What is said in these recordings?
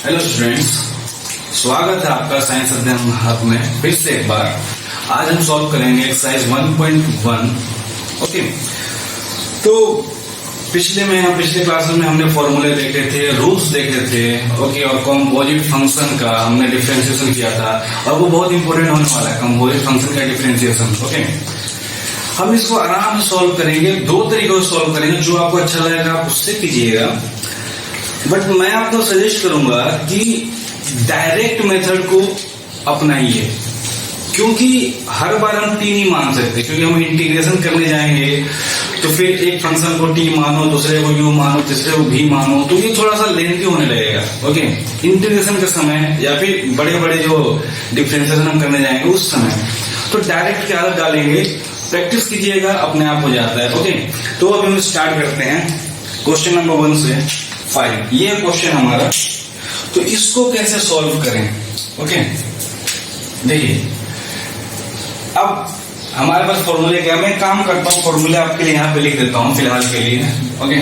Hello students, स्वागत है आपका साइंस अध्ययन हब में फिर से एक बार। आज हम सॉल्व करेंगे एक्सरसाइज 1.1। ओके, तो पिछले क्लासेस में हमने फॉर्मूले देखे थे, रूल्स देखे थे। ओके, और कंपोजिट फंक्शन का हमने डिफरेंशिएशन किया था और वो बहुत इंपॉर्टेंट होने वाला है, कंपोजिट फंक्शन का डिफरेंशिएशन। ओके, हम इसको आराम से सॉल्व करेंगे, दो तरीकों से सॉल्व करेंगे, जो आपको अच्छा लगेगा आप उससे कीजिएगा। बट मैं आपको सजेस्ट करूंगा कि डायरेक्ट मेथड को अपनाइए, क्योंकि हर बार हम टी नहीं मान सकते, क्योंकि हम इंटीग्रेशन करने जाएंगे तो फिर एक फंक्शन को टी मानो, दूसरे को यू मानो, तीसरे को भी मानो, तो ये थोड़ा सा लेंथी होने लगेगा। ओके, इंटीग्रेशन के समय या फिर बड़े बड़े जो डिफरेंशिएशन हम करने जाएंगे उस समय तो डायरेक्ट की आदत डालेंगे, प्रैक्टिस कीजिएगा, अपने आप हो जाता है। ओके, तो अब हम स्टार्ट करते हैं क्वेश्चन नंबर 1 से 5। ये क्वेश्चन हमारा, तो इसको कैसे सॉल्व करें। ओके, देखिए अब हमारे पास फॉर्मूले क्या, मैं काम करता हूँ फॉर्मूले आपके लिए यहाँ पे लिख देता हूँ फिलहाल के लिए। ओके,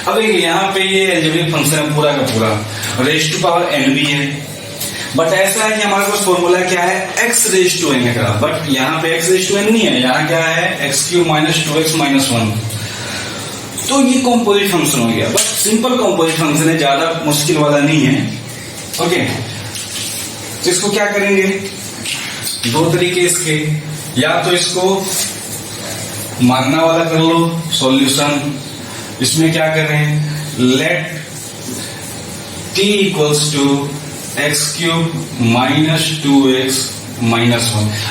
अब देखिए यहाँ पे ये अलजेब्रिक फंक्शन है पूरा का पूरा, रेज़ टू पावर n भी है। बट ऐसा है कि हमारे पास फॉर्मूला क्या है, x रेज़ टू n का, बट यहाँ पे x रेज़ टू n नहीं है, यहाँ क्या है x³ - 2x - 1। तो ये कंपोजिट फंक्शन हो गया, बट सिंपल कंपोजिट फंक्शन है, ज्यादा मुश्किल वाला नहीं है। ओके, तो इसको क्या करेंगे, दो तरीके इसके, या तो इसको मानना वाला कर लो सॉल्यूशन। इसमें क्या करें, late t equals to x³ - 2x - 1।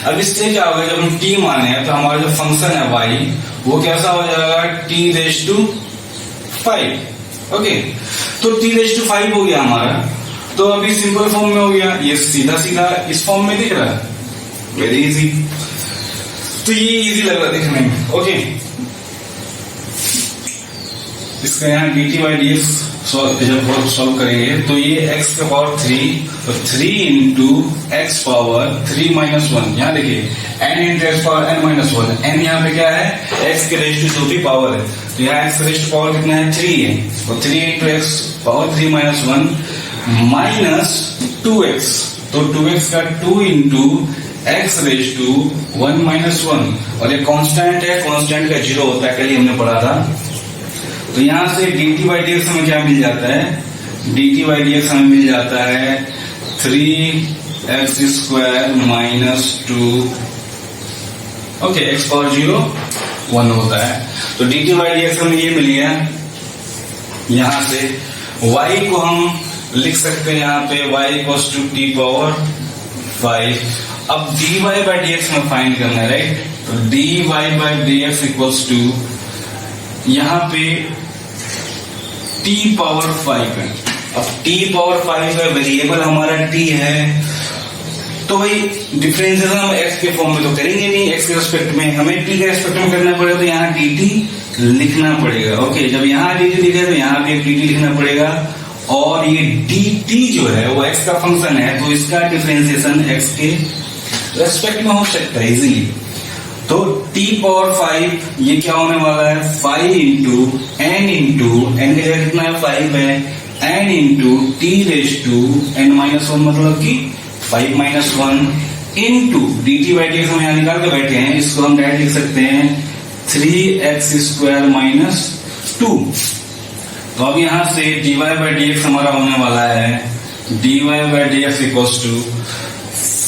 अब इससे क्या होगा, जब हम t माने तो हमारा जो फंक्शन है y वो कैसा हो जाएगा, t⁵. ओके, तो t⁵ हो गया हमारा, तो अभी सिंपल फॉर्म में हो गया, ये सीधा सीधा इस फॉर्म में दिख रहा है, वेरी इजी। तो ये इजी लग रहा है दिखने में। ओके, इसका यहाँ dt/dx जब सॉल्व करेंगे तो ये x का पावर 3, तो 3 इंटू x पावर 3 - 1। यहाँ देखिए n into x power n - 1, n यहाँ पे क्या है, x के रेज़ टू जो भी पावर है, तो यहाँ x रेज़ टू पावर कितना है, 3 है, तो 3 into x power 3 - 1 minus 2x, तो 2x का 2 इंटू x रेज़ टू 1 - 1, और ये कांस्टेंट है, कांस्टेंट का 0 होता है, कल हमने पढ़ा था। तो यहां से dt/dx हमें क्या मिल जाता है, dt/dx हमें मिल जाता है 3x² - 2। ओके, x पावर 0 1 होता है, तो dt/dx हमें ये मिल गया। यहां से y को हम लिख सकते हैं, यहाँ पे y इक्वल्स टू t⁵. अब dy/dx में फाइंड करना है, राइट, तो dy/dx इक्वल्स टू यहाँ पे t⁵ है। अब t⁵ का वेरिएबल हमारा t है, तो भाई डिफरेंशिएशन हम x के फॉर्म में तो करेंगे नहीं, x के रेस्पेक्ट में, हमें t के रेस्पेक्ट में करना पड़ेगा, तो यहाँ dt लिखना पड़ेगा। ओके, जब यहाँ dt लिखे तो यहाँ पे dt लिखना पड़ेगा, और ये dt जो है वो x का फंक्शन है, तो इसका डिफरेंशिएशन x के रेस्पेक्ट में हो सकता है इजीली। तो t⁵ ये क्या होने वाला है, 5 इंटू n की जगह कितना है, 5 है, n इंटू t⁵n - 1, मतलब कि 5 - 1 इंटू dt/dx हम यहाँ निकाल के बैठे हैं, इसको हम डायरेक्ट लिख सकते हैं 3x² - 2। तो अब यहां से dy/dx हमारा होने वाला है dy/dx equals to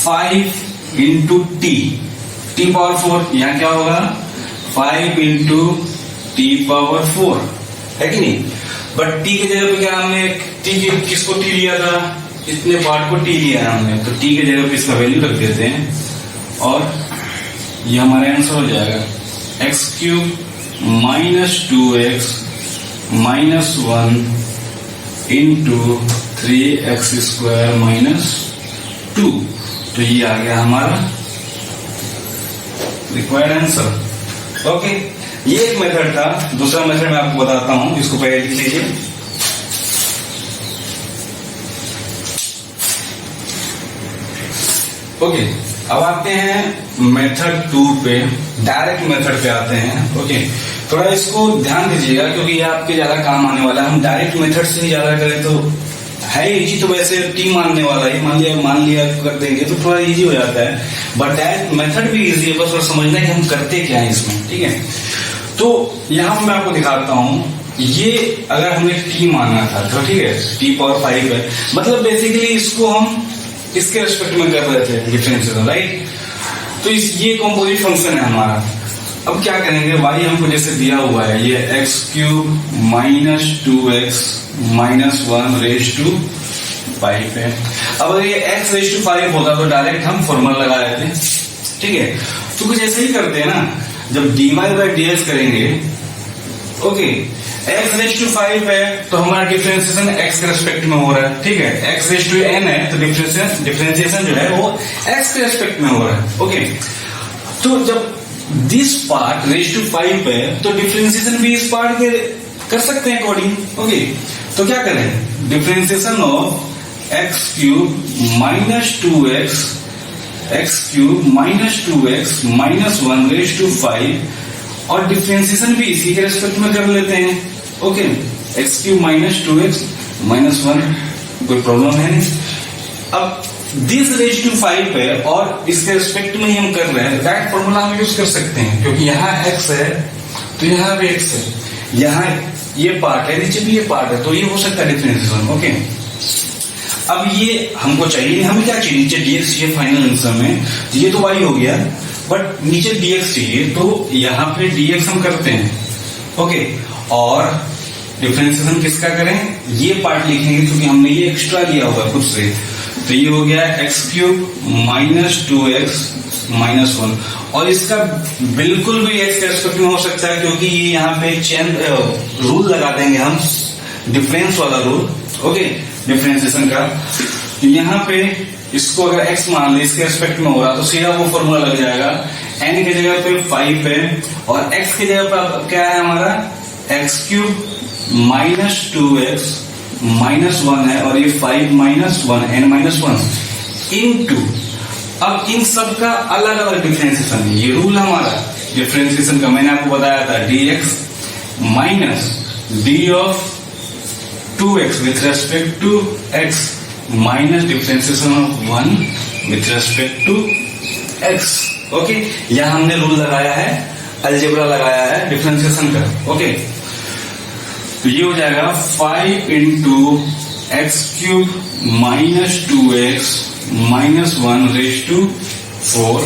5 into t⁴, यहाँ क्या होगा, 5 इंटू t⁴, है कि नहीं। बट t की जगह पे क्या हमने किसको t लिया था, इतने पार्ट को t लिया है हमने, तो t की जगह पे इसका वैल्यू रख देते हैं, और ये हमारा आंसर हो जाएगा x³ - 2x - 1 इंटू 3x² - 2। तो ये आ गया हमारा रिक्वायर्ड आंसर। ओके, ये एक मेथड था। दूसरा मेथड मैं आपको बताता हूं, इसको पहले लिख लीजिए। ओके, अब आते हैं मेथड 2 पे, डायरेक्ट मेथड पे आते हैं। ओके, थोड़ा इसको ध्यान दीजिएगा, क्योंकि ये आपके ज्यादा काम आने वाला है। हम डायरेक्ट मेथड से ही ज्यादा करें तो है इजी तो वैसे टी मानने वाला है, मान लिया कर देंगे तो थोड़ा इजी हो जाता है, बट दैट मेथड भी इजी है, बस थोड़ा समझना है कि हम करते क्या है इसमें, ठीक है। तो यहां मैं आपको दिखाता हूं, ये अगर हमने टी माना था तो ठीक है, टी पावर 5 है, मतलब बेसिकली इसको हम इसके रेस्पेक्ट में कर रहे थे डिफरेंशियल, राइट। तो ये कॉम्पोजिट फंक्शन है हमारा। अब क्या करेंगे, y हमको जैसे दिया हुआ है, ये x cube minus 2x minus 1 raise to 5 है। अब अगर ये x रेज टू 5 होता तो डायरेक्ट हम फॉर्मूला लगा देते, ठीक है। तो कुछ ऐसे ही करते हैं ना, जब dy बाई dx करेंगे, ओके, x रेज टू 5 है तो हमारा डिफरेंशिएशन x के रेस्पेक्ट में हो रहा है, ठीक है। x रेज टू n है तो डिफरेंशिएशन जो है वो x के रेस्पेक्ट में हो रहा है, ओके। तो जब दिस पार्ट रेज टू 5 है तो डिफरेंशिएशन भी इस पार्ट के कर सकते हैं अकॉर्डिंग, ओके। तो क्या करें, differentiation of x cube minus 2x x cube minus 2x minus 1 raise to 5, और डिफरेंशिएशन भी इसी के रेस्पेक्ट में कर लेते हैं, okay. x cube minus 2x minus 1, कोई प्रॉब्लम है नहीं। अब दिस रेज टू 5 है और इसके रिस्पेक्ट में ही हम कर रहे हैं, डायरेक्ट फॉर्मूला हम यूज कर सकते हैं, क्योंकि यहाँ x है तो यहाँ भी x है, यहाँ ये पार्ट है, नीचे भी ये पार्ट है, तो ये हो सकता है डिफरेंशिएशन, ओके। अब ये हमको चाहिए नहीं, हमें क्या चाहिए, नीचे dx चाहिए फाइनल आंसर में, ये तो y हो गया, बट नीचे dx चाहिए, तो यहाँ पे dx हम करते हैं, ओके। और डिफरेंशिएशन किसका करें, ये पार्ट लिखेंगे क्योंकि हमने ये एक्स्ट्रा लिया होगा खुद से, तो ये हो गया x cube minus 2x minus 1, और इसका बिल्कुल भी x के रेस्पेक्ट में हो सकता है, क्योंकि ये यहाँ पे चेन रूल लगा देंगे हम, डिफरेंस वाला रूल, ओके, डिफरेंशिएशन का। तो यहाँ पे इसको अगर x मान ले, इसके रेस्पेक्ट में हो रहा तो सीधा वो फॉर्मूला लग जाएगा, n की जगह पे 5 है और x की जगह पर क्या है हमारा, x cube minus 2x minus 1 है, और ये 5 माइनस 1 n माइनस 1 इनटू, अब इन सब का अलग अलग डिफरेंशिएशन है, ये रूल हमारा डिफरेंशिएशन का मैंने आपको बताया था, dx minus d of 2x with respect to x minus differentiation of 1 with respect to x, okay. यहां हमने रूल लगाया है, अलजेब्रा लगाया है डिफरेंशिएशन का, ओके। तो ये हो जाएगा 5 into x cube minus 2x minus 1 raise to 4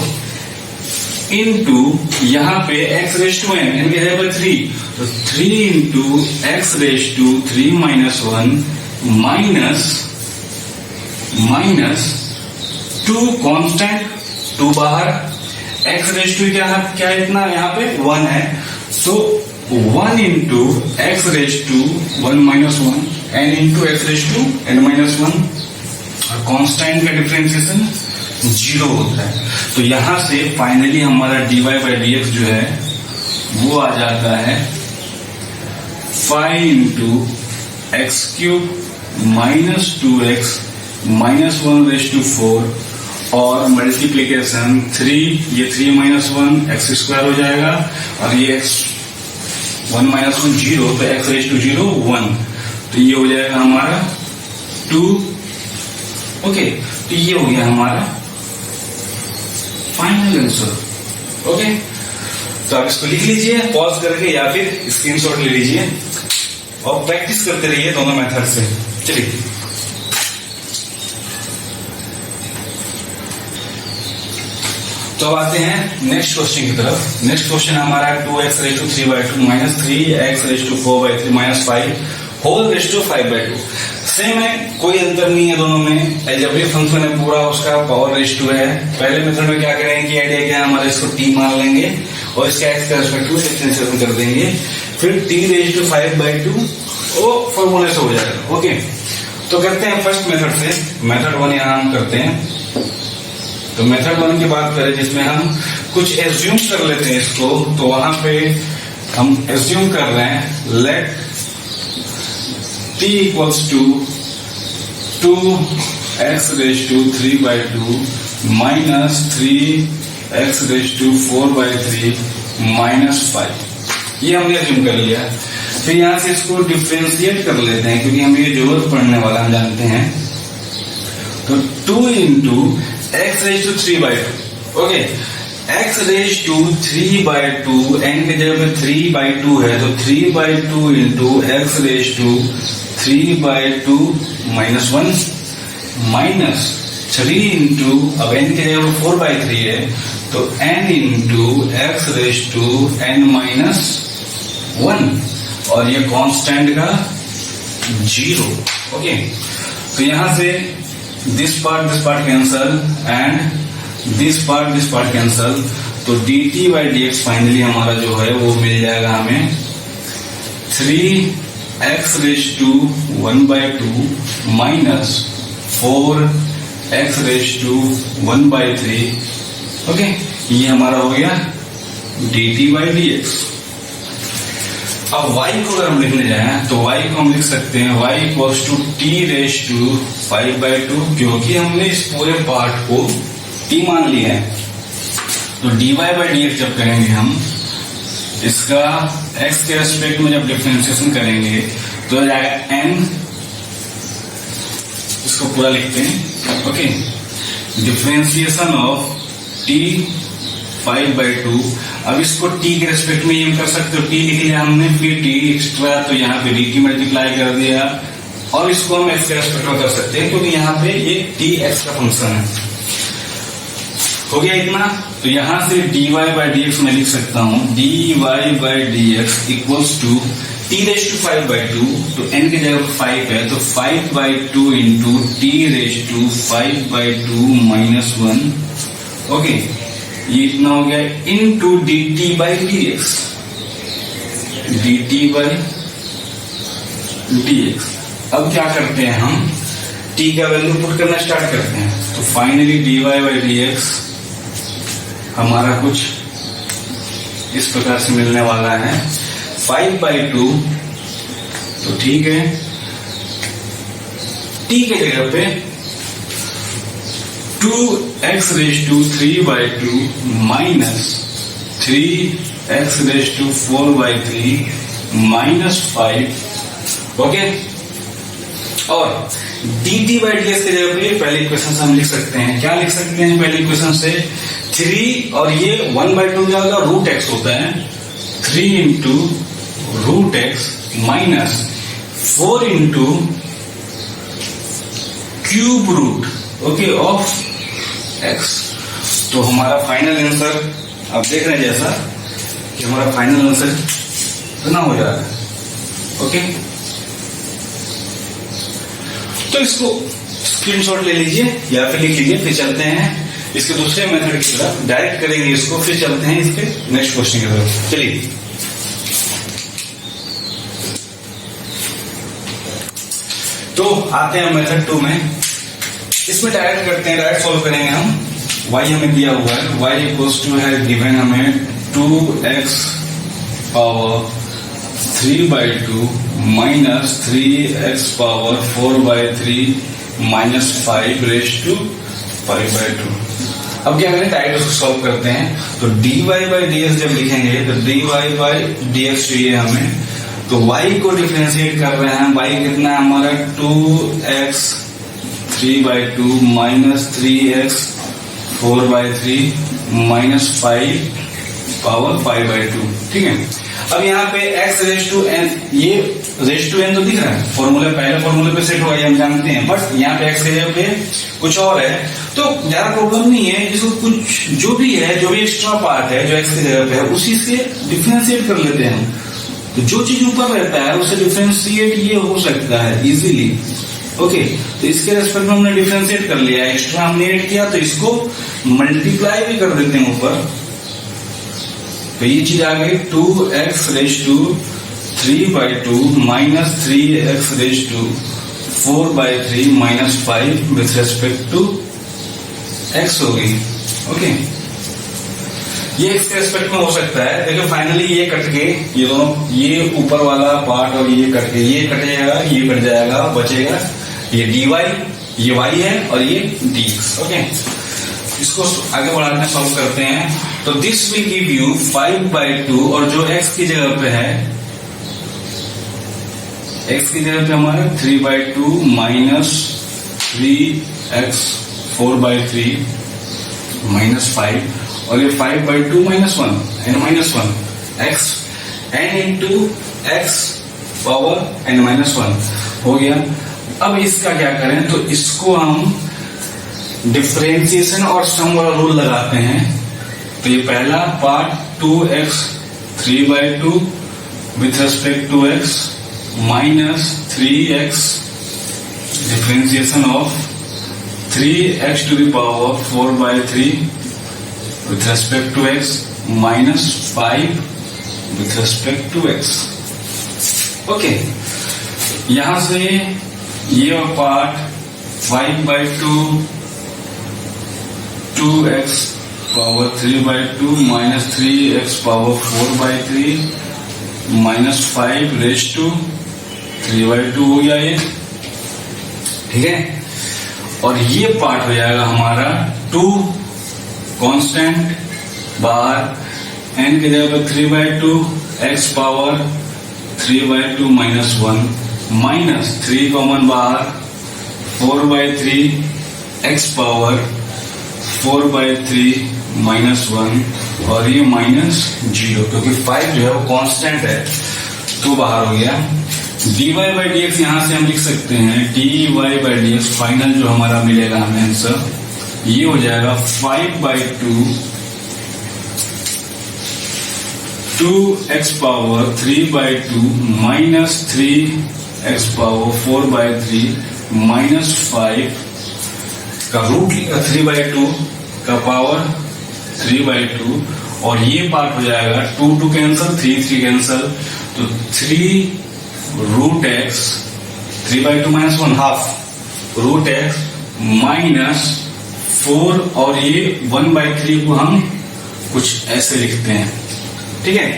into यहाँ पे x raise to n, n की जगह पर 3, तो 3 into x raise to 3 minus 1 minus 2 constant, 2 बाहर, x रेज टू क्या इतना यहाँ पे 1 है, तो 1 into x raise to 1 minus 1 n into x raise to n minus 1, और कांस्टेंट का डिफरेंशिएशन 0 होता है। तो यहां से फाइनली हमारा dy बाई dx जो है वो आ जाता है 5 into x cube minus 2x minus 1 raise to 4, और मल्टीप्लीकेशन 3, ये 3 माइनस 1 एक्स स्क्वायर हो जाएगा, और ये x 1 माइनस 1 0, तो x रेज टू 0 1, तो ये हो जाएगा हमारा 2, ओके। तो ये हो गया हमारा फाइनल आंसर, ओके। तो आप इसको लिख लीजिए पॉज करके या फिर स्क्रीनशॉट ले लीजिए और प्रैक्टिस करते रहिए दोनों मेथड से। चलिए तो अब आते हैं नेक्स्ट क्वेश्चन की तरफ। नेक्स्ट क्वेश्चन हमारा 2x raise to 3/2 minus 3x raise to 4/3 minus 5 whole raise to 5/2। Same है, कोई अंतर नहीं है दोनों में, अलजेब्रिक फंक्शन है पूरा, उसका पावर रेज टू है। पहले मेथड में क्या करेंगे कि आइडिया क्या है हमारा, इसको t मान लेंगे और इसका x का रेस्पेक्ट टू डिफरेंशिएशन कर देंगे, फिर t रेज टू 5/2 वो फॉर्मूले से हो जाएगा, ओके। तो करते हैं फर्स्ट मेथड से, मेथड 1 यहाँ हम करते हैं। तो मेथड 1 की बात करें जिसमें हम कुछ एज्यूम कर लेते हैं इसको, तो वहां पे हम एज्यूम कर रहे हैं let t equals to 2x raise to 3/2 minus 3x raise to 4/3 minus 5, ये हमने एज्यूम कर लिया। फिर यहां से इसको डिफ्रेंशिएट कर लेते हैं क्योंकि हमें ये जरूरत पड़ने वाला हम जानते हैं। तो 2 into x raise to 3/2। Okay, x raise to 3/2, n के जगह पे 3/2 है तो 3/2 into x raise to 3/2 minus 1 minus 3 into, अब एन के जगह 4/3 है तो n into x raise to n minus 1 और ये कांस्टेंट का 0। ओके, तो यहां से this part cancel and this part cancel, तो dt बाई dx फाइनली हमारा जो है वो मिल जाएगा हमें 3x raise to 1/2 minus 4x raise to 1/3। Okay, ये हमारा हो गया dt बाई dx। अब y को अगर हम लिखने जाए तो y को हम लिख सकते हैं y equals to t raise to 5/2, क्योंकि हमने इस पूरे पार्ट को t मान लिया है। तो dy बाई dx जब करेंगे हम इसका x के रेस्पेक्ट में जब डिफरेंशिएशन करेंगे तो हो जाएगा n, इसको पूरा लिखते हैं। Okay, differentiation of t 5/2। अब इसको t के रेस्पेक्ट में हम कर सकते हो, t लिख लिया हमने, फिर t एक्स्ट्रा तो यहाँ पे dt मल्टीप्लाई कर दिया और इसको हम x के रेस्पेक्ट में कर सकते हैं क्योंकि यहाँ पे ये tx का फंक्शन है। हो गया इतना, तो यहां से dy बाई dx मैं लिख सकता हूं dy by dx equals to t raise to 5/2, तो n की जगह 5 है तो 5/2 into t raise to 5/2 minus 1। Okay, ये इतना हो गया into dt by dx, dt by dx। अब क्या करते हैं हम t का वैल्यू पुट करना स्टार्ट करते हैं, तो फाइनली dy बाई dx हमारा कुछ इस प्रकार से मिलने वाला है 5/2। तो ठीक है, t के जगह पे 2x raise to 3/2 minus 3x raise to 4/3 minus 5। Okay, और dt बाई dx के जगह पे पहले इक्वेशन से हम लिख सकते हैं, क्या लिख सकते हैं पहले इक्वेशन से 3 और ये 1/2 जाएगा रूट x होता है 3 into root x minus 4 into cube root okay of x। तो हमारा फाइनल आंसर आप देख रहे हैं जैसा कि हमारा फाइनल आंसर इतना हो जा रहा है। ओके, तो इसको स्क्रीनशॉट ले लीजिए या फिर लिख लीजिए, फिर चलते हैं इसके दूसरे मेथड की तरफ, डायरेक्ट करेंगे इसको, फिर चलते हैं इसके नेक्स्ट क्वेश्चन की तरफ। चलिए, तो आते हैं मेथड 2 में। इसमें डायरेक्ट करते हैं, डायरेक्ट सॉल्व करेंगे हम। y हमें दिया हुआ है, y इक्वल्स टू है गिवन हमें 2x power 3/2 minus 3x power 4/3 minus 5 raise to 5/2। अब क्या करें, डायरेक्ट उसको सॉल्व करते हैं। तो dy बाई dx जब लिखेंगे तो dy बाई dx चाहिए हमें, तो y को डिफरेंशिएट कर रहे हैं। y कितना है हमारा 2x 3/2 minus 3x 4/3 minus 5 power 5/2। ठीक है, अब यहाँ पे x रेज टू n, ये रेज टू n तो दिख रहा है, फॉर्मूला पहले फॉर्मूले पे सेट हुआ, ये हम जानते हैं, बट यहाँ पे x के जगह पे कुछ और है तो ज्यादा प्रॉब्लम नहीं है। इसको कुछ जो भी है, जो भी एक्स्ट्रा पार्ट है जो x की जगह पे है उसी से डिफरेंशिएट कर लेते हैं। तो जो चीज ऊपर रहता है उससे डिफरेंशिएट ये हो सकता है इजीली। ओके, तो इसके रेस्पेक्ट में हमने डिफरेंशिएट कर लिया, एक्स्ट्रा हमने ऐड किया तो इसको मल्टीप्लाई भी कर देते हैं ऊपर। तो ये चीज आ गई 2x raise to 3/2 minus 3x raise to 4/3 minus 5 with respect to x हो गई। ओके, ये x के रेस्पेक्ट में हो सकता है। देखो फाइनली ये कट के, ये दोनों, ये ऊपर वाला पार्ट और ये कट के, ये कट जाएगा, ये कट जाएगा, बचेगा ये dy, ये y है और ये dx। ओके, इसको आगे बढ़ाते हैं, सॉल्व करते हैं। तो दिस विल गिव यू 5/2 और जो x की जगह पे है x की जगह पे हमारा 3/2 माइनस 3x 4/3 माइनस 5 और ये 5/2 minus 1 n minus 1 x n into x power n minus 1 हो गया। अब इसका क्या करें, तो इसको हम डिफरेंशिएशन और सम वाला रूल लगाते हैं। तो ये पहला part 2x 3/2 with respect to x minus 3x differentiation of 3x to the power 4/3 with respect to x minus 5 with respect to x। Okay, यहां से ये part 5/2 2x power 3/2 minus 3x power 4/3 minus 5 raise to 3/2 हो गया ये, ठीक है। और ये पार्ट हो जाएगा हमारा 2 कांस्टेंट बाहर n की जगह पर 3/2 x power 3/2 minus 1 minus 3 common बाहर 4/3 x पावर 4/3 माइनस 1 और ये माइनस 0 क्योंकि 5 जो है वो कांस्टेंट है तो बाहर हो गया। dy/dx यहां से हम लिख सकते हैं dy/dx फाइनल जो हमारा मिलेगा हमें आंसर ये हो जाएगा 5/2 2x power 3/2 minus 3x power 4/3 minus 5 का रूट 3/2 का पावर 3/2 और ये पार्ट हो जाएगा 2 कैंसल 3 कैंसल तो 3 root x 3/2 minus 1 half root x minus 4 और ये 1/3 को हम कुछ ऐसे लिखते हैं, ठीक है।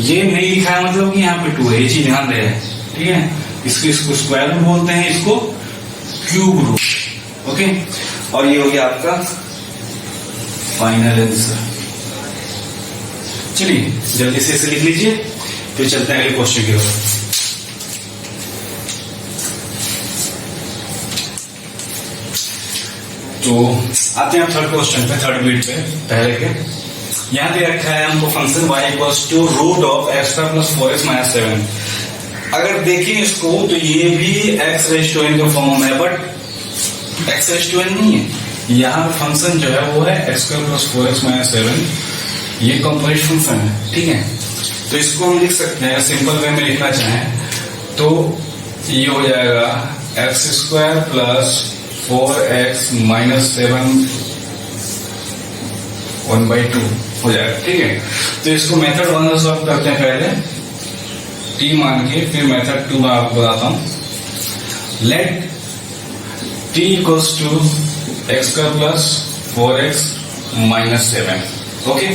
ये नहीं लिखा है मतलब कि यहाँ पे 2 है, ये चीज ध्यान रहे, ठीक है। इसको स्क्वायर रूट बोलते हैं, इसको क्यूब रूट, ओके। और ये हो गया आपका फाइनल आंसर। चलिए जल्दी से इसे लिख लीजिए फिर चलते हैं अगले क्वेश्चन की ओर। तो आते हैं थर्ड क्वेश्चन पे, थर्ड बीट पे पहले के। यहां दे रखा है हमको function y equals to root of x square plus 4x minus 7। अगर देखें इसको तो ये भी x रेज़ टू n का फॉर्म है but x raise to n नहीं है। यहाँ फंक्शन जो है वो है x square plus 4x minus 7, ये कॉम्पोजिट फंक्शन है, ठीक है। तो इसको हम लिख सकते हैं सिंपल वे में लिखना चाहें तो ये हो जाएगा x square plus 4x minus 7 1/2 हो जाएगा, ठीक है। तो इसको मेथड 1 से सॉल्व करते हैं पहले t मान के, फिर मेथड 2 में आपको बताता हूं। Let t equals to x square plus 4x minus 7, okay.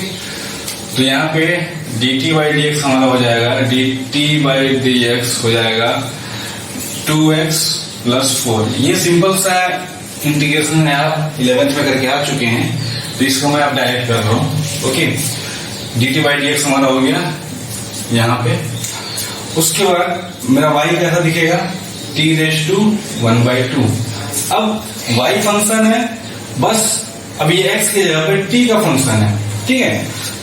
तो यहाँ पे dt/dx हमारा हो जाएगा dt/dx हो जाएगा 2x प्लस 4। ये सिंपल सा इंटीग्रेशन है, आप 11th में करके आ चुके हैं तो इसको मैं आप डायरेक्ट कर रहा हूं, ओके। dt/dx हमारा हो गया यहाँ पे। उसके बाद मेरा y कैसा दिखेगा t रेज़ टू 1/2। अब y फंक्शन है बस, अब ये x की जगह पे t का फंक्शन है, ठीक है।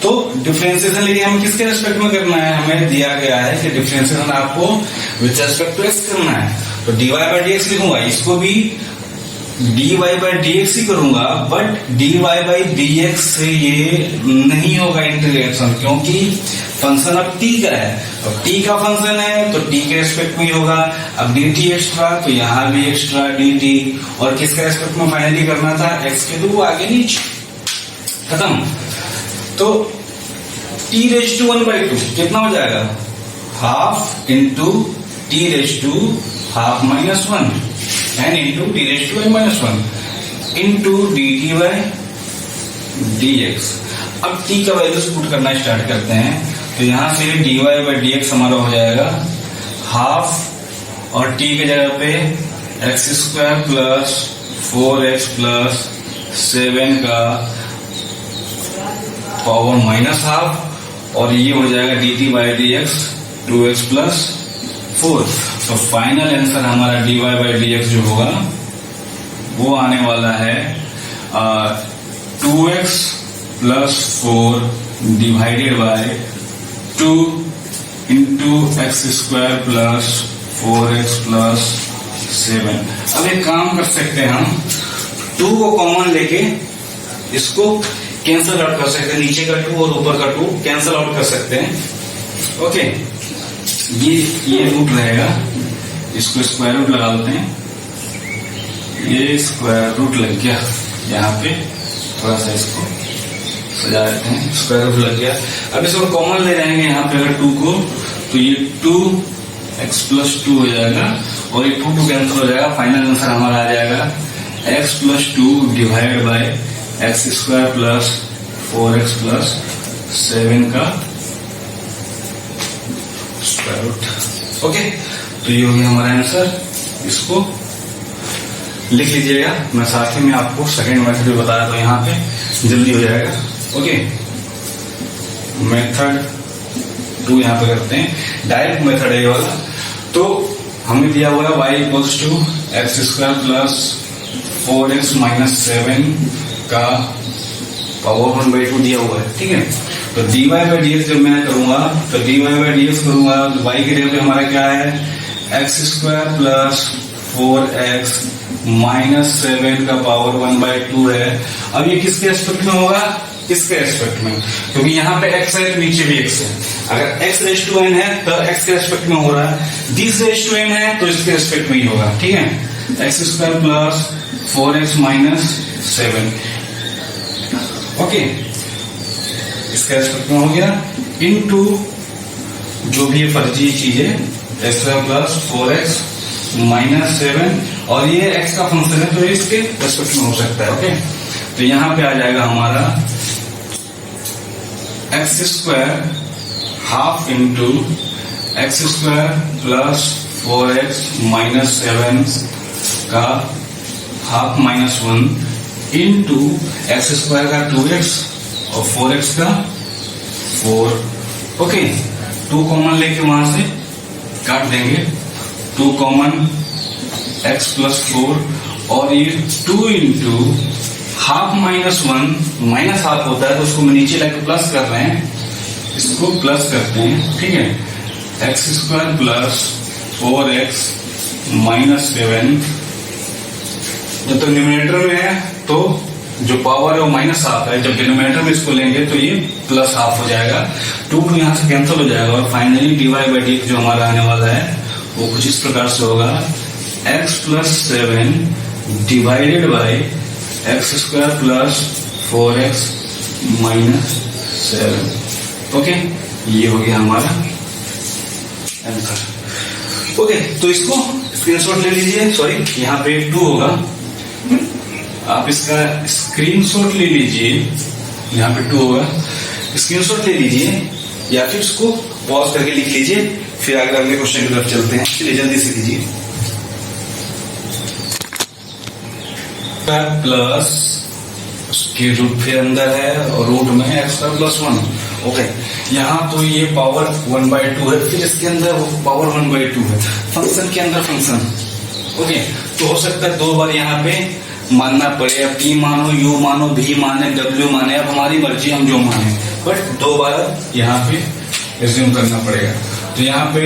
तो डिफरेंशिएशन लेकिन हमें किसके रेस्पेक्ट में करना है, हमें दिया गया है कि डिफरेंशिएशन आपको विद रेस्पेक्ट टू x करना है। तो dy/dx लिखूंगा, इसको भी dy/dx ही करूंगा बट dy/dx से ये नहीं होगा इंटीग्रेशन क्योंकि फंक्शन अब t का है। अब t का फंक्शन है तो t के रेस्पेक्ट में ही होगा। अब dt एक्स्ट्रा तो यहाँ भी एक्स्ट्रा dt और किसके रेस्पेक्ट में फाइनली करना था, x के, तो वो आगे नीचे खत्म। तो t रेज़ टू 1/2 कितना हो जाएगा, half into t raise to half minus 1 n into t raise to n minus 1 into dt/dx। अब t का वैल्यूज पुट करना स्टार्ट करते हैं तो यहां से dy/dx हमारा हो जाएगा हाफ और t की जगह पे x square plus 4x plus 7 का पावर माइनस हाफ और ये हो जाएगा dt/dx 2x प्लस 4। तो फाइनल आंसर हमारा dy बाई dx जो होगा वो आने वाला है 2x plus 4 divided by 2 into x square plus 4x plus 7। अब एक काम कर सकते हैं हम 2 को कॉमन लेके इसको कैंसल आउट कर सकते हैं, नीचे का 2 और ऊपर का 2 कैंसल आउट कर सकते हैं। ओके, ये रूट रहेगा, इसको स्क्वायर रूट लगा देते हैं, ये स्क्वायर रूट लग गया, यहाँ पे थोड़ा सा इसको सजा देते हैं, स्क्वायर रूट लग गया। अब इसको कॉमन ले जाएंगे यहाँ पे अगर 2 को, तो ये 2x प्लस 2 हो जाएगा और ये 2 कैंसिल हो जाएगा। फाइनल आंसर हमारा आ जाएगा x plus 2 divide by x square plus 4x plus 7 का स्क्वायर रूट। ओके, तो ये हो गया हमारा आंसर। इसको लिख लीजिएगा, मैं साथ ही में आपको सेकेंड मेथड भी बताया, तो यहाँ पे जल्दी हो जाएगा। ओके, मेथड 2 यहाँ पे करते हैं, डायरेक्ट मेथड है ये वाला। तो हमें दिया हुआ है y equals to x square plus 4x minus 7 का पावर 1/2 दिया हुआ है, ठीक है। तो dy बाई dx जब मैं करूंगा तो dy बाई dx करूंगा तो y की जगह पे हमारा क्या है, x square plus 4x minus 7 का पावर 1/2 है। अब ये किसके एस्पेक्ट में होगा, इसके एस्पेक्ट में, क्योंकि यहाँ पे x है तो नीचे भी x है। अगर x रेज टू n है तो x के एस्पेक्ट में हो रहा है, दिस रेज टू n है तो इसके एस्पेक्ट में ही होगा, ठीक है। X square plus 4x minus 7, okay, इसका एस्पेक्ट में हो गया, इनटू जो भी ये फर्जी चीज है x square plus 4x minus 7, और ये x का फंक्शन है तो इसके एस्पेक्ट में हो सकता है। ओके, तो यहाँ पे आ जाएगा हमारा x square half into x square plus 4x minus 7 का half minus 1 into x square का 2x और 4x का 4। ओके, 2 कॉमन लेके वहां से काट देंगे, 2 कॉमन x प्लस 4 और ये 2 into half minus 1, minus half होता है तो उसको मैं नीचे लाके प्लस कर रहे हैं, इसको प्लस करते हैं, ठीक है। X square plus 4x minus 7, जब तक न्यूमरेटर में है तो जो पावर है वो माइनस हाफ है, जब डिनोमिनेटर में इसको लेंगे तो ये प्लस हाफ हो जाएगा, 2 यहाँ से कैंसिल हो जाएगा और फाइनली dy बाई dx जो हमारा आने वाला है वो कुछ इस प्रकार से होगा, x plus 7 divided by x square plus 4x minus 7। Okay, ये हो गया हमारा आंसर। ओके, तो इसको स्क्रीनशॉट ले लीजिए, सॉरी यहाँ पे 2 होगा, आप इसका स्क्रीनशॉट ले लीजिए, यहाँ पे 2 होगा, स्क्रीनशॉट ले लीजिए या फिर इसको पॉज करके लिख लीजिए, फिर अगर अगले क्वेश्चन की तरफ चलते हैं। चलिए जल्दी से कीजिए। प्लस उसके रूट फिर अंदर है और रूट में है एक्स प्लस 1। ओके, यहाँ तो ये पावर 1/2 है, फिर इसके अंदर वो पावर 1/2 है, फंक्शन के अंदर फंक्शन। ओके, तो हो सकता है 2 बार यहाँ पे मानना पड़े, अब p मानो, u मानो, v माने, w माने, अब हमारी मर्जी हम जो माने, बट 2 बार यहाँ पे एज्यूम करना पड़ेगा। तो यहाँ पे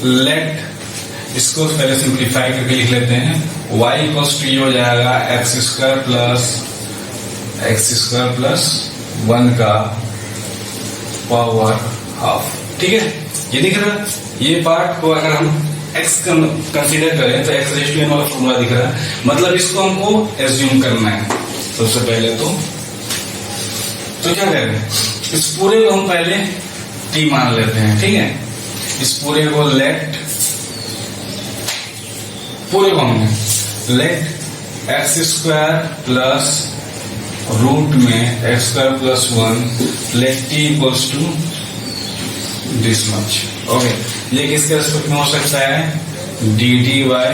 लेट, इसको पहले सिंप्लीफाई करके लिख लेते हैं, y इक्वल्स टू ये हो जाएगा एक्स स्क्वायर प्लस 1 का पावर हाफ, ठीक है। ये दिख रहा है, ये पार्ट को अगर हम x कंसीडर करें तो x रेज़ टू n वाला फॉर्मूला दिख रहा है, मतलब इसको हमको एज्यूम करना है। सबसे पहले तो क्या करें, इस पूरे को हम पहले t मान लेते हैं, ठीक है। इस पूरे को लेट, पूरे को हमने let x square plus root में x square plus 1 let t equals to this much. Okay, ये किसके रेस्पेक्ट में हो सकता है, d t by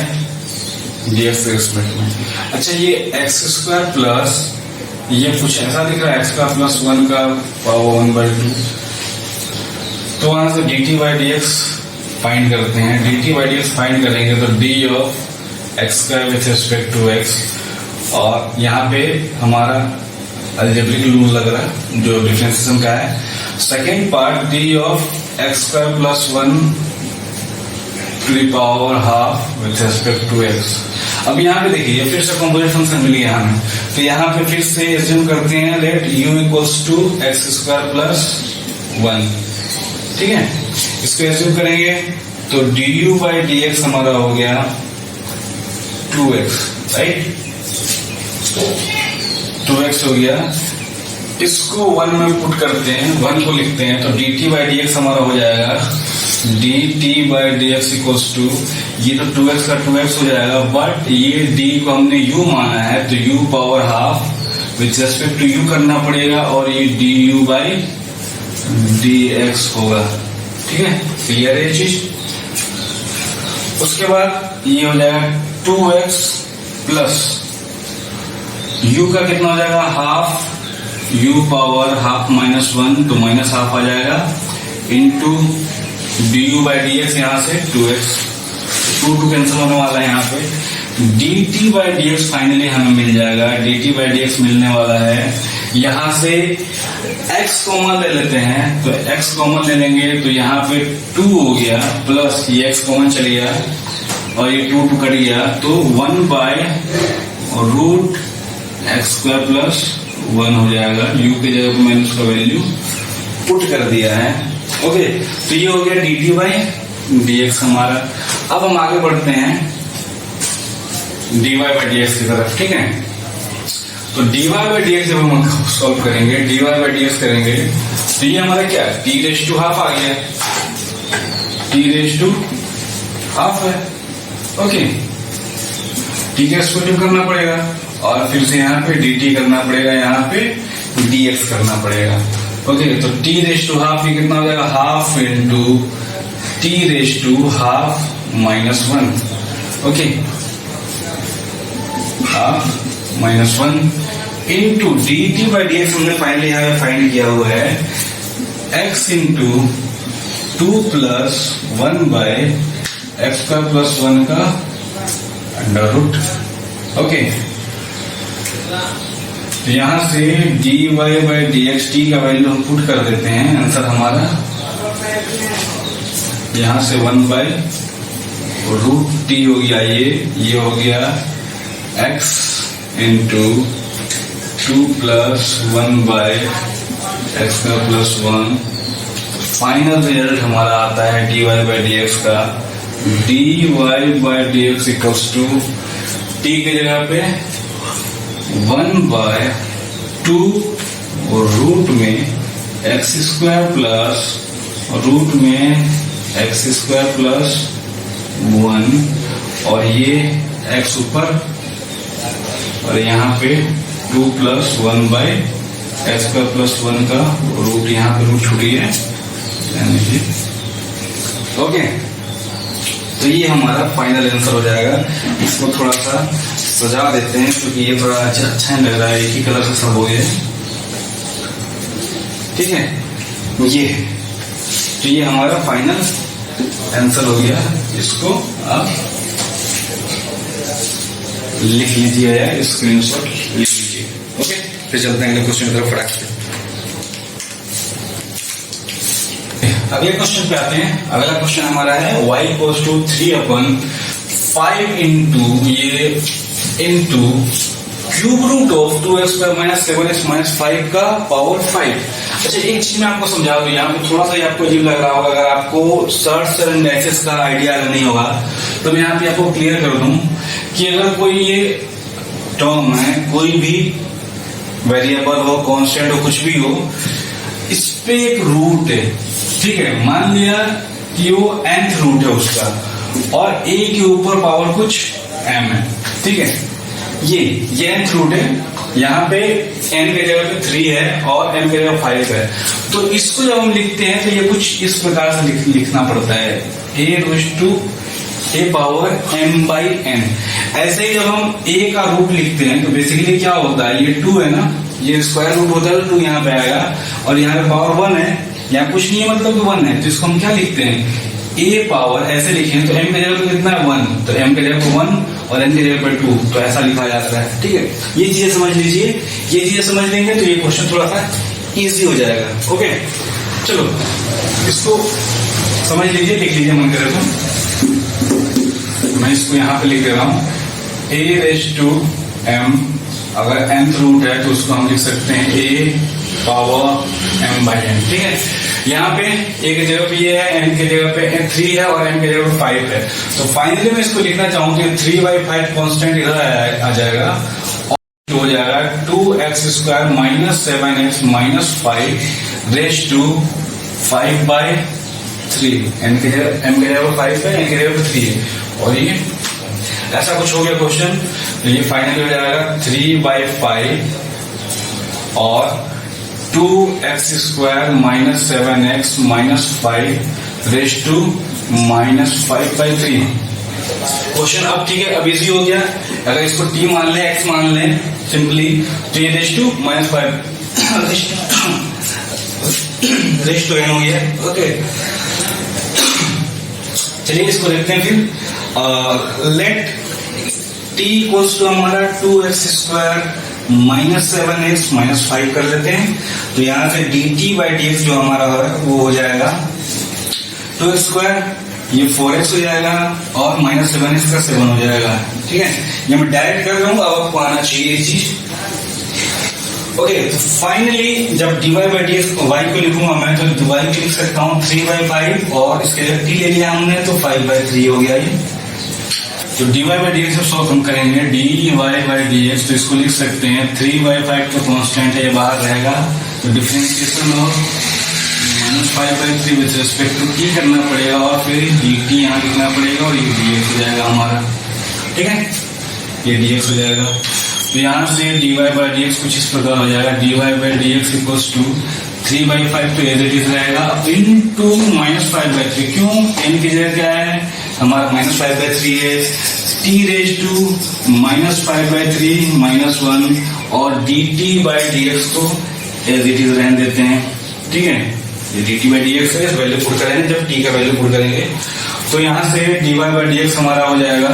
d x के रेस्पेक्ट में। अच्छा, ये एक्स स्क्वायर प्लस, ये कुछ ऐसा दिख रहा है, एक्स स्क्वायर प्लस 1 का पावर 1/2, तो वहां से d t by d x find करते हैं, dt by d x find करेंगे तो d of x square with respect to x, और यहाँ पे हमारा अलजेब्रिक रूल लग रहा है जो डिफरेंशिएशन का है। Second part d of x square plus 1 to the power half with respect to x. अब यहाँ पे देखिए फिर से कॉम्पोजिट फंक्शन मिल गया हमें, तो यहाँ पे फिर से एज्यूम करते हैं let u equals to x square plus 1, ठीक है। इसको एज्यूम करेंगे तो du बाई डी एक्स हमारा हो गया 2x, राइट, 2x हो गया। इसको 1 में पुट करते हैं, 1 को लिखते हैं तो dt बाई डी एक्स हमारा हो जाएगा dt by d x equals to, ये तो 2x का 2x हो जाएगा, बट ये d को हमने u माना है तो u power half with respect to u करना पड़ेगा, और ये du बाई dx होगा, ठीक है। क्लियर है ये चीज। उसके बाद ये हो जाएगा 2x प्लस u का कितना हो जाएगा half, u power half minus 1 तो माइनस हाफ आ जाएगा, into du by d x, यहाँ से 2x, 2 कैंसिल होने वाला है यहाँ पे, dt by d x finally हमें मिल जाएगा, dt बाई डी एक्स मिलने वाला है। यहाँ से x कॉमन ले लेते हैं, तो x कॉमन ले लेंगे तो यहाँ पे 2 हो गया, प्लस ये x कॉमन चल गया और ये 2 कट गया, तो 1 by root x square plus 1 हो जाएगा। u की जगह पर मैंने उसका वैल्यू पुट कर दिया है, ओके। तो ये हो गया dt बाई डी एक्स हमारा। अब हम आगे बढ़ते हैं dy बाई डी एक्स की तरफ, ठीक है। तो dy बाई डी एक्स जब हम सॉल्व करेंगे, dy बाई डी एक्स करेंगे तो ये हमारा क्या है, t रेज टू हाफ आ गया, t रेज टू हाफ है, ओके। t का स्क्वायर करना पड़ेगा और फिर से यहाँ पे dt करना पड़ेगा, यहाँ पे dx करना पड़ेगा, ओके। तो t रेज टू हाफ ये कितना हो जाएगा, half into t raise to half minus 1, okay, half minus 1 into dt by d x हमने फाइनली यहाँ पे फाइंड किया हुआ है x into 2 plus 1 by x square plus 1 का अंडर रूट, ओके। तो यहां से dy by d x t का वैल्यू हम पुट कर देते हैं, आंसर हमारा यहां से 1 बाई रूट t हो गया, ये हो गया x into 2 plus 1 by x का प्लस 1। फाइनल रिजल्ट हमारा आता है dy बाई डी एक्स का, dy by d x equals to t की जगह पे 1 बाय 2 और रूट में एक्स स्क्वायर प्लस रूट में एक्स स्क्वायर प्लस 1, और ये x ऊपर और यहाँ पे 2 plus 1 by x square plus 1 का रूट, यहाँ पे रूट छुटी है, ओके। तो ये हमारा फाइनल आंसर हो जाएगा। इसको थोड़ा सा सजा देते हैं क्योंकि ये थोड़ा अच्छा नहीं लग रहा है, एक ही कलर से सब हो गया, ठीक है। ये तो ये हमारा फाइनल आंसर हो गया, इसको आप लिख लीजिए या स्क्रीनशॉट लिख लीजिए, ओके। फिर चलते हैं अगले क्वेश्चन की तरफ फटाक से। अगले क्वेश्चन पे आते हैं। अगला क्वेश्चन हमारा है y equals to 3/5 into cube root of 2x square minus 7x minus 5 का पावर 5। अच्छा, एक चीज मैं आपको समझा दूं, यहाँ पे थोड़ा सा आपको अजीब लग रहा होगा, अगर आपको सर्च एंड एक्सेस का आइडिया नहीं होगा तो मैं यहाँ पे आपको क्लियर कर दूं कि अगर कोई ये टर्म है, कोई भी वेरिएबल हो, कांस्टेंट हो, कुछ भी हो, इस पे एक रूट है, ठीक है। मान लिया कि वो nth रूट है उसका और a के ऊपर पावर कुछ m है, ठीक है। ये nth रूट है, यहाँ पे n के जगह पे 3 है और m के जगह 5 है। तो इसको जब हम लिखते हैं तो ये कुछ इस प्रकार से लिखना पड़ता है, a power m by n। ऐसे ही जब हम a का रूट लिखते हैं तो बेसिकली क्या होता है, ये 2 है ना, ये स्क्वायर रूट होता है तो 2 यहाँ पे आएगा और यहाँ पे पावर 1 है, यहाँ कुछ नहीं है मतलब 1 है, तो इसको हम क्या लिखते हैं, ए पावर ऐसे लिखें तो m के जगह पे कितना है 1, तो m के जगह पे 1 और n के जगह पे 2, तो ऐसा लिखा जाता है। ठीक है, ये चीजें समझ लीजिए, ये चीजें समझ लेंगे तो ये क्वेश्चन थोड़ा सा इजी हो जाएगा। ओके, चलो इसको समझ लीजिए, लिख लीजिए मन करे तो। मैं इसको यहाँ पे लिख दे रहा हूँ a रेज़ टू m, अगर nth रूट है तो उसको हम लिख सकते हैं a पावर m/n। ठीक है, यहाँ पे a की जगह पे ये है, n की जगह पे 3 है और m की जगह पे 5 है। तो फाइनली मैं इसको लिखना चाहूँ कि 3/5 कांस्टेंट इधर आ जाएगा और हो जाएगा 2x² minus 7x minus 5 raise to 5/3। m की जगह पे 5 है, n की जगह पे 3 है, और ये ऐसा कुछ हो गया क्वेश्चन। तो ये फाइनली हो जाएगा 3/5 और 2x² minus 7x minus 5 raise to minus 5/3। Question अब ठीक है, अब इजी हो गया। अगर इसको t मान लें, x मान लें सिंपली, तो ये raise to minus 5 raise to n हो गया। ओके, चलिए इसको देखते हैं फिर। लेट t इक्वल्स टू हमारा 2x² माइनस 7x माइनस 5 कर लेते हैं। तो यहां से dt/dx जो हमारा है वो हो जाएगा 2x², ये 4x हो जाएगा और माइनस 7x का 7 हो जाएगा। ठीक है, ये मैं डायरेक्ट कर रहा हूं, अब आपको आना चाहिए ये चीज। ओके, तो फाइनली जब dy/dx y को लिखूंगा मैं, तो y को लिख सकता हूँ 3/5 और इसके लिए t ले लिया हमने तो 5/3 हो गया ये। तो dy/dx जब सॉल्व हम करेंगे dy/dx, तो इसको लिख सकते हैं 3/5 तो कांस्टेंट है, ये बाहर रहेगा, तो differentiation of -5/3 with respect to t करना पड़ेगा और फिर dt यहाँ लिखना पड़ेगा और ये dx हो जाएगा हमारा। ठीक है, ये dx हो जाएगा। तो यहाँ से dy/dx कुछ इस प्रकार हो जाएगा, dy/dx इक्वल्स टू 3/5 तो एज इट इज रहेगा इनटू -5/3। क्यों, n की जगह क्या है हमारा -5/3 है, t रेज़ टू -5/3 -1 और dt/dx को एज इट इज रहने देते हैं। ठीक है, ये dt/dx है, वैल्यू पुट करेंगे जब t का वैल्यू पुट करेंगे। तो यहाँ से dy/dx हमारा हो जाएगा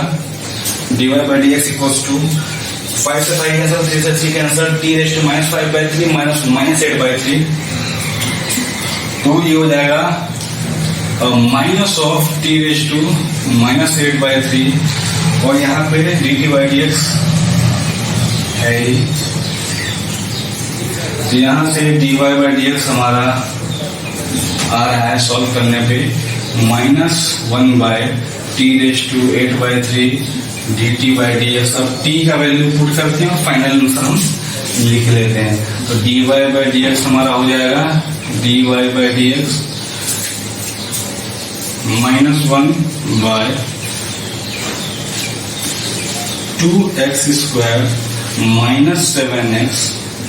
dy/dx इक्वल्स टू 5 से 5 कैंसिल, 3 से 3 कैंसिल, t रेज़ टू -5/3 -8/3, तो ये हो जाएगा minus of t raise to -8/3 और यहाँ पे dt/dx है ही। तो यहाँ से dy/dx हमारा आ रहा है सॉल्व करने पे -1/t रेज़ टू 8/3 dt/dx। अब t का वैल्यू पुट करते हैं और फाइनल आंसर हम लिख लेते हैं। तो dy/dx हमारा हो जाएगा dy/dx -1/2x² minus 7x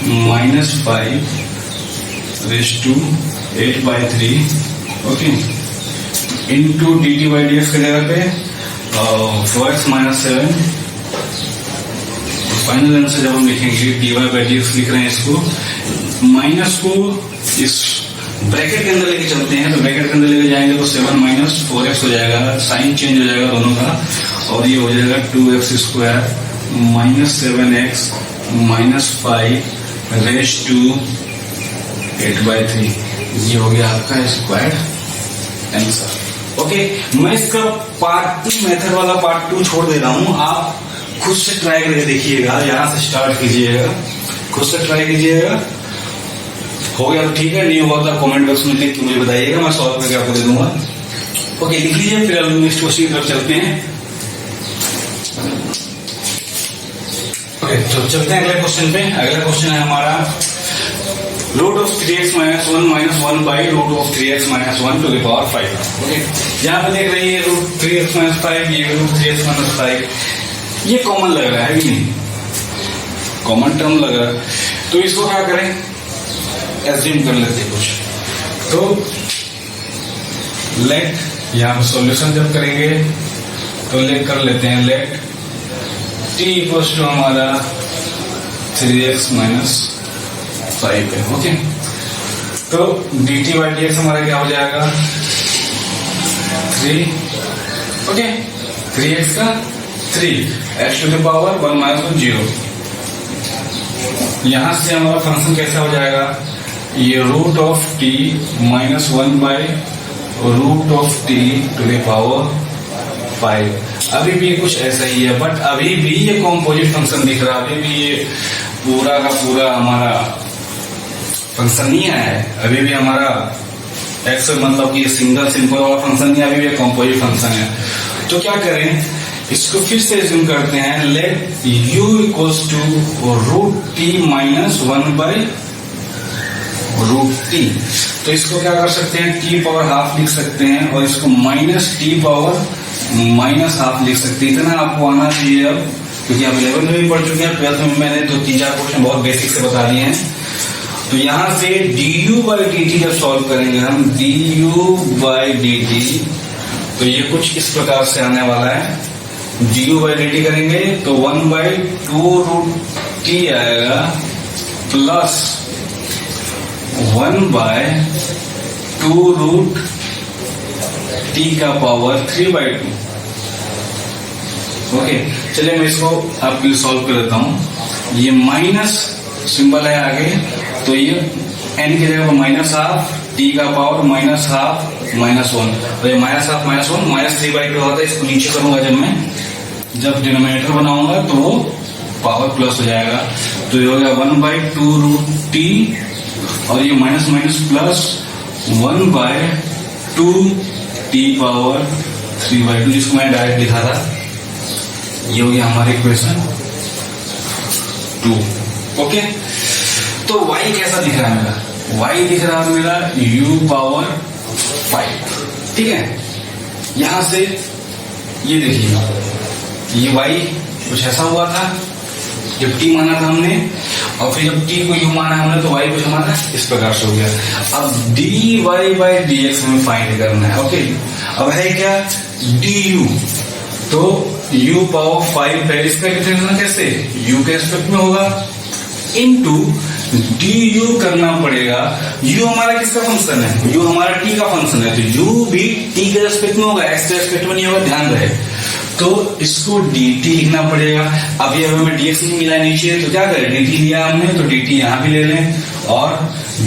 minus 5 raise to 8/3। Okay, into dt/dx की जगह पे 4x माइनस 7। फाइनल आंसर जब हम लिखेंगे dy/dx लिख रहे हैं, इसको माइनस को इस ब्रैकेट के अंदर लेके चलते हैं, तो ब्रैकेट के अंदर लेके जाएंगे तो 7 माइनस 4x हो जाएगा, साइन चेंज हो जाएगा दोनों का, और ये हो जाएगा 2x² minus 7x minus 5 raise to 8/3। ये हो गया आपका स्क्वायर्ड आंसर। ओके, मैं इसका पार्ट 2 मेथड वाला पार्ट 2 छोड़ दे रहा हूं, आप खुद से ट्राई करके देखिएगा, यहां से स्टार्ट कीजिएगा, खुद से ट्राई कीजिएगा। हो गया तो ठीक है, नहीं हुआ तो कमेंट बॉक्स में लिख के मुझे बताइएगा, मैं सॉल्व करके आपको दे दूंगा। ओके, लिख लीजिए, फिर हम नेक्स्ट क्वेश्चन की तरफ चलते हैं। ओके, तो चलते हैं अगले क्वेश्चन पे। अगला क्वेश्चन है हमारा root of 3x minus 1 minus 1 by root of 3x minus 1 to the power 5। Okay, यहाँ पे देख रही है रूट 3x माइनस 5, ये रूट 3x माइनस 5, ये कॉमन लग रहा है कि नहीं, कॉमन टर्म लग रहा है। तो इसको क्या करें, एज्यूम कर लेते हैं कुछ, तो लेट, यहाँ पे सॉल्यूशन जब करेंगे तो लेट कर लेते हैं, लेट t इक्वल्स टू हमारा 3x माइनस 5 है। ओके, तो dt/dx हमारा क्या हो जाएगा 3, ओके 3x का 3, x to the power 1 minus 1 0। यहां से हमारा फंक्शन कैसा हो जाएगा, ये root of t minus 1 by root of t to the power 5। अभी भी कुछ ऐसा ही है, बट अभी भी ये कॉम्पोजिट फंक्शन दिख रहा है, अभी भी ये पूरा का पूरा हमारा फंक्शन नहीं आया है। अभी भी हमारा एक्स मतलब कि सिंगल सिंपल वाला फंक्शन नहीं, अभी भी कॉम्पोजिट फंक्शन है। तो क्या करें, इसको फिर से रिज्यूम करते हैं। Let u equals to root t minus 1 by root t. तो इसको क्या कर सकते हैं, t पावर हाफ लिख सकते हैं, और इसको minus t power minus half लिख सकते हैं। इतना आपको आना चाहिए अब, क्योंकि आप 11 में भी पढ़ चुके हैं, 12th में मैंने 2-3-4 क्वेश्चन बहुत बेसिक से बता दिए हैं। तो यहां से du बाई डी टी जब सॉल्व करेंगे हम, du बाई डी टी, तो ये कुछ इस प्रकार से आने वाला है। du बाई डी टी करेंगे तो 1 बाई 2 रूट टी आएगा, प्लस 1 बाय 2 रूट टी का पावर 3 बाई 2। ओके, चलिए मैं इसको आपके लिए सॉल्व कर देता हूं। ये माइनस सिंबल है आगे, तो ये n की जगह पर माइनस हाफ, t का पावर माइनस हाफ माइनस 1, तो ये minus half minus 1 minus 3 by 2 होता है। इसको नीचे करूंगा जब डिनोमिनेटर बनाऊंगा तो वो पावर प्लस हो जाएगा। तो ये हो गया 1 बाई 2 रूट टी, और ये minus minus plus 1 by 2 t power 3 by 2, जिसको मैंने डायरेक्ट लिखा था। ये हो गया हमारे इक्वेशन 2। ओके, तो y कैसा दिख रहा है मेरा, y दिख रहा है मेरा u पावर 5। ठीक है, यहां से ये देखिए, ये y कुछ ऐसा हुआ था जब t माना था हमने, और फिर जब t को u माना हमने तो y कुछ हमारा इस प्रकार से हो गया। अब dy बाई dx हमें फाइंड करना है। ओके, अब है क्या du, तो u पावर 5 है, इसका डिफरेंशिएशन कैसे, u के रेस्पेक्ट में होगा, इनटू du करना पड़ेगा। u हमारा किसका फंक्शन है, u हमारा t का फंक्शन है, तो u भी t के रेस्पेक्ट में होगा, x के रेस्पेक्ट में नहीं होगा, ध्यान रहे। तो इसको dt लिखना पड़ेगा। अब ये हमें dx नहीं मिला नीचे, तो क्या करें, dt लिया हमने तो dt यहां भी ले लें, और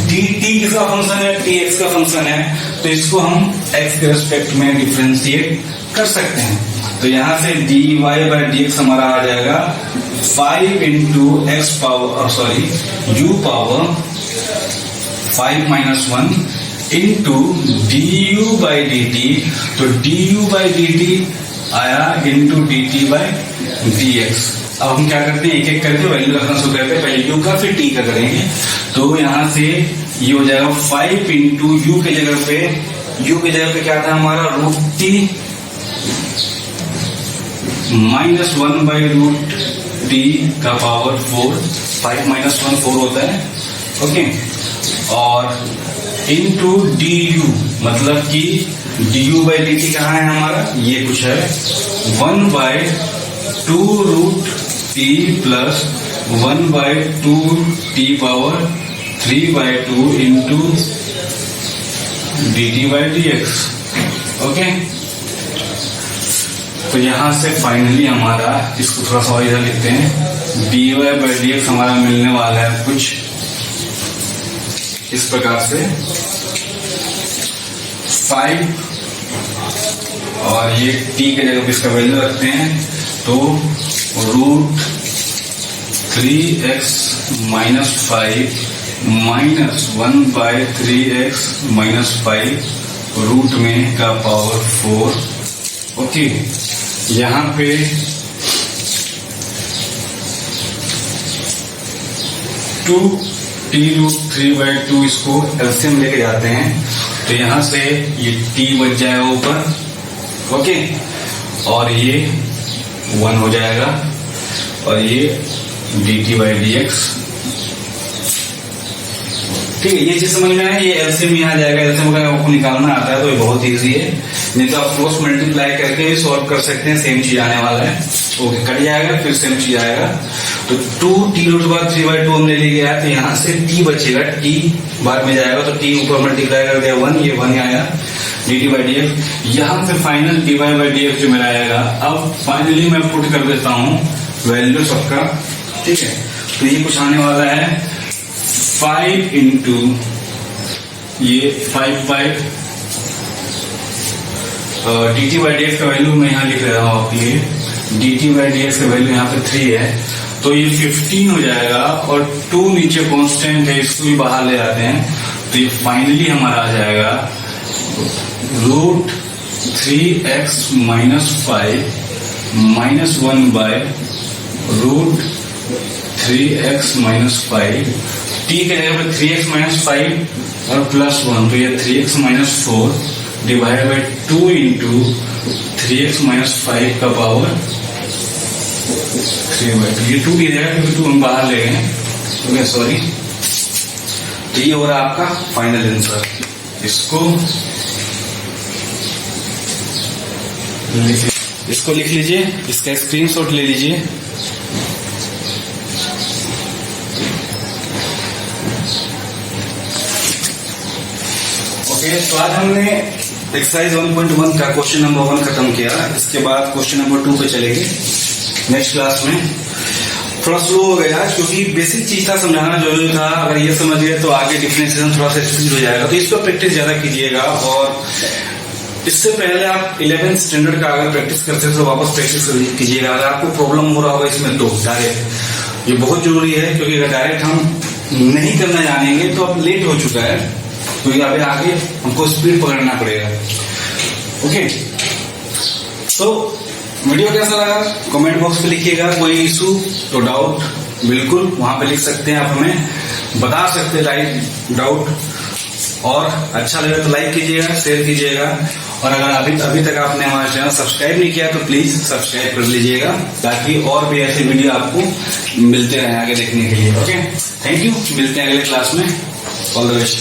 dt किसका फंक्शन है, tx का फंक्शन है, तो इसको हम x के रेस्पेक्ट में डिफरेंशिएट कर सकते हैं। तो यहां से dy बाई dx हमारा आ जाएगा 5 into x power u power 5 minus 1 into du by D T, तो du बाई डी टी आया into d t by d x. अब हम क्या करते हैं, एक एक करके वैल्यू रखना शुरू करते हैं, पहले u का फिर t का करेंगे। तो यहां से ये हो जाएगा 5 इंटू u की जगह पे क्या था हमारा, root t minus 1 by root t का पावर 4, 5 माइनस 1 4 होता है। ओके, और इंटू du, मतलब कि du बाई डी टी कहाँ है हमारा, ये कुछ है 1 by 2 root t plus 1 by 2 t power 3 by 2 into d t by d x. Okay, तो यहां से फाइनली हमारा, इसको थोड़ा सा इधर लिखते हैं, dy बाई डी एक्स हमारा मिलने वाला है कुछ इस प्रकार से 5, और ये t के जगह पे इसका वैल्यू रखते हैं, तो root 3x minus 5 minus 1 by 3x minus 5 root में का पावर 4। ओके, यहां पे टू टी रूट 3 बाई 2 इसको एलसीएम लेके जाते हैं, तो यहां से ये t बच जाएगा ऊपर। ओके, और ये 1 हो जाएगा, और ये D t by d x. ठीक है, ये चीज समझ में आया, ये एलसीएम यहाँ जाएगा, एलसीएम का आपको निकालना आता है तो ये बहुत इजी है, नहीं तो आप क्रॉस मल्टीप्लाई करके भी सॉल्व कर सकते हैं, सेम चीज आने वाला है। ओके, कट जाएगा, फिर सेम चीज आएगा। तो 2 टी रूट बार 3 बाई 2 हमने ले लिया है, तो यहाँ से t बचेगा, t बाद में जाएगा, तो t ऊपर मल्टीप्लाई कर दिया 1, ये 1 आया, dt/df। यहाँ पे फाइनल dy/df जो मेरा आएगा। अब फाइनली मैं पुट कर देता हूँ वैल्यू सबका, ठीक है। तो ये कुछ आने वाला है 5 इंटू ये 5 dt/df का वैल्यू मैं यहाँ लिख रहा हूँ। आप ये dt/df का वैल्यू यहाँ पे 3 है, तो ये 15 हो जाएगा और 2 नीचे कांस्टेंट है, इसको भी बाहर ले आते हैं, तो ये फाइनली हमारा आ जाएगा √3x - 5 - 1 बाय √3x - 5। t के जगह पे 3x - 5 और +1, तो ये 3x - 4 divide by 2 into 3x - 5 का पावर 3/2। ये 2 भी रहेगा क्योंकि 2 हम बाहर ले गए, ओके सॉरी। तो ये हो रहा आपका फाइनल आंसर। इसको लिख लीजिए, इसका स्क्रीनशॉट ले लीजिए। ओके, तो आज हमने एक्सरसाइज 1.1 का क्वेश्चन नंबर 1 खत्म किया। इसके बाद क्वेश्चन नंबर 2 पे चलेंगे नेक्स्ट क्लास में। थोड़ा स्लो हो गया क्योंकि बेसिक चीज था, समझाना जरूरी था। अगर ये समझ गए तो आगे डिफरेंशिएशन थोड़ा सा स्पीड हो जाएगा। तो इस पर प्रैक्टिस ज्यादा कीजिएगा, और इससे पहले आप 11th स्टैंडर्ड का अगर प्रैक्टिस करते तो वापस प्रैक्टिस कीजिएगा। अगर आपको प्रॉब्लम हो रहा होगा इसमें तो डायरेक्ट, ये बहुत जरूरी है, क्योंकि अगर डायरेक्ट हम नहीं करना जानेंगे तो अब लेट हो चुका है, तो ये अभी आगे हमको स्पीड पकड़ना पड़ेगा। ओके, तो वीडियो कैसा लगा कमेंट बॉक्स पे लिखिएगा। कोई इशू तो डाउट बिल्कुल वहां पे लिख सकते हैं, आप हमें बता सकते हैं लाइक डाउट। और अच्छा लगे तो लाइक कीजिएगा, शेयर कीजिएगा, और अगर अभी तक आपने हमारा चैनल सब्सक्राइब नहीं किया तो प्लीज सब्सक्राइब कर लीजिएगा, ताकि और भी ऐसे वीडियो आपको मिलते रहे आगे देखने के लिए। ओके, थैंक यू, मिलते हैं अगले क्लास में। All the best.